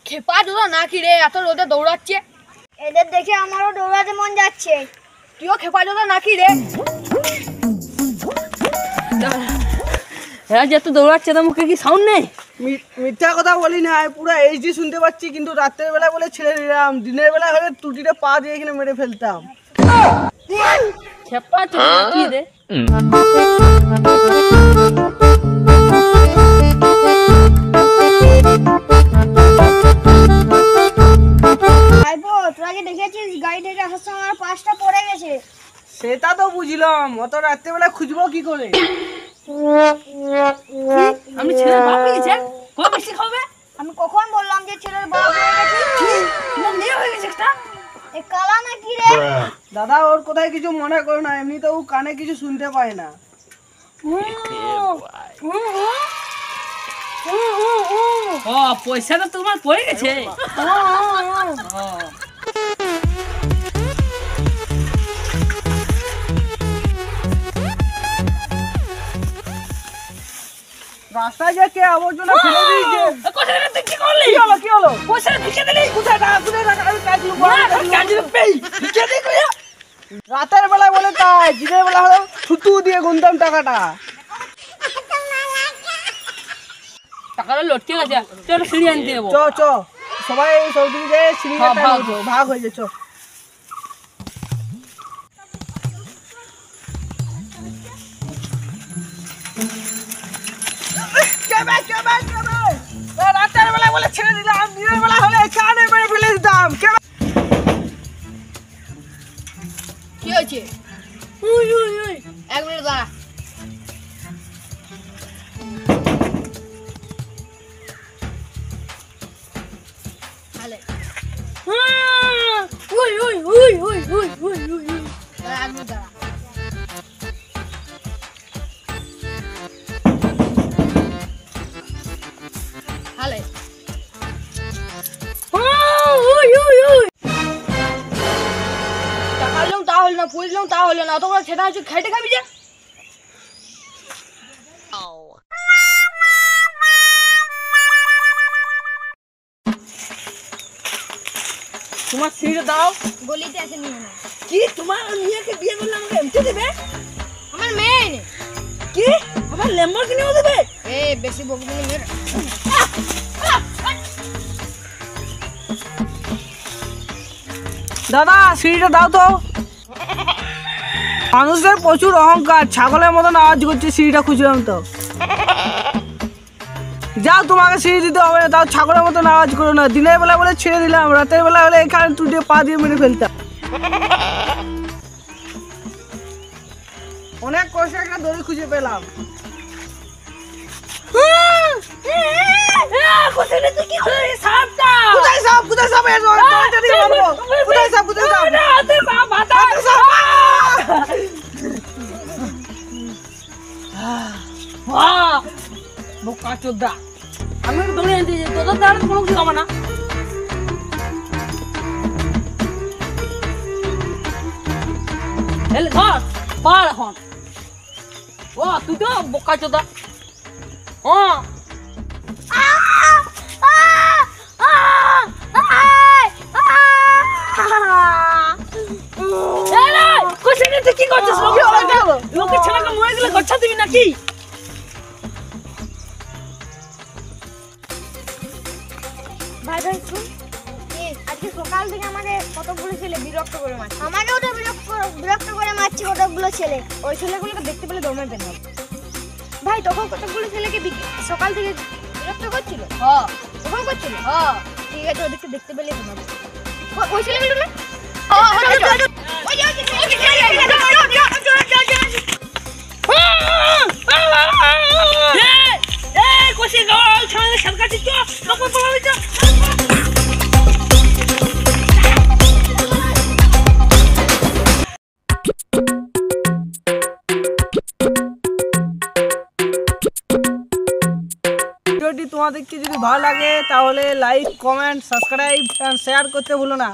খেপা জোড়া নাকি রে, এত রোদে দৌড়াচ্ছে। এদের দেখে আমারও দৌড়াতে মন যাচ্ছে। তুইও খেপা জোড়া নাকি রে? এরা যে এত দৌড়াচ্ছে তো মুখে কি সাউন্ড নেই? মিথ্যা কথা বলি না, পুরো এইচডি শুনতে পাচ্ছি, কিন্তু রাতের বেলা বলে ছেড়ে দিলাম, দিনের বেলা হলে টুটিটা পা দিয়ে এখানে মেরে ফেলতাম। খেপা জোড়া নাকি রে? দেখেছিস গাড়ি থেকে আসার সময় আমার পাশটা পড়ে গেছে। সেটা তো বুঝলাম, অত রাত্রে বেলা খুঁজবো কি করে? আমি ছেলের বাপ হয়ে গেছে, কই বেশি খাবে? আমি কখন বললাম যে ছেলের বাপ হয়ে গেছে? তোমার মেয়ে হয়ে গেছে একটা। এ কালা নাকি রে? দাদা ওর কোথায় কিছু মনে করো না, এমনি তো ও কানে কিছু শুনতে পায় না। ও পয়সাটা তোমার পড়ে গেছে। রাস্তায় যে কে আবর্জনা ফেলে দিয়েছে। কোথায় তুই কি করলি? কি হলো? পয়সাটা ভিক্ষে দিলি? কোথায় টাকা আমি কাজ লুকো। কাজে পেই ভিক্ষে দিই কইয়া। রাতের বেলায় বলে তাই, দিনের বেলা হলো ছুতু দিয়ে গুনতাম টাকাটা। টাকাটা লটকে গেছে, চল সিঁড়ি আনতে দেবো। চ চ সবাই সৌদিকে যে সিঁড়িটা ভাগ হয়ে যায়। চ রাতের বেলা বলে ছেড়ে দিলাম, দিনের বেলা হলে কানে মেরে ফেলে দিতাম। কি হয়েছে? এক মিনিট দাঁড়া। বুঝলাম তাহলে না, তোমরা সেটা হচ্ছে খেটে খাবি যে। তোমার সিঁড়িটা দাও। গলিতে আছে নিয়ে না। কি তোমার মেয়েকে বিয়ে করলে আমাকে এমটি দেবে? আমার মেয়ে নেই। কি আমার ল্যাম্বরগিনিও দেবে? এ বেশি বকবি না মেরে। দাদা সিঁড়িটা দাও তো। মানুষের প্রচুর অহংকার, ছাগলের মতন আওয়াজ করছে, সিঁড়িটা খুঁজলাম তো। যাও তোমাকে সিঁড়ি দিতে হবে না, তাও ছাগলের মতন আওয়াজ করো না। দিনের বেলা বলে ছেড়ে দিলাম, রাতের বেলা হলে এখানে টুটে পা দিয়ে মেরে ফেলতাম। অনেক কষ্টে একটা দড়ি খুঁজে পেলাম। কোথায় সাপ? কোথায় সাপ? কোথায় সাপ? কোথায় সাপ? বোকা চোদ্দা, আমি দৌড়ে আনতে যাই, তোদের দ্বারা কোনো কিছু হবে না। এলে ধর পার এখন। ও তুই তো বোকা চোদ্দা। কি করছিস? লোকের ছেলেকে মরে গেলে গচ্ছা দিবি নাকি? ভাই ভাই শুন, আজকে সকাল থেকে আমাকে কতগুলো ছেলে বিরক্ত করে মারছে। আমাকেও তো বিরক্ত করে মারছে কতগুলো ছেলে। ওই ছেলেগুলোকে দেখতে পেলে দমে পেন ভাই। তখন কতগুলো ছেলেকে সকাল থেকে বিরক্ত করছিল। তখন করছিল। ঠিক আছে, ওদেরকে দেখতে পেলে ওই ছেলেগুলো না। ভিডিওটি তোমাদেরকে যদি ভালো লাগে তাহলে লাইক কমেন্ট সাবস্ক্রাইব শেয়ার করতে ভুলো না।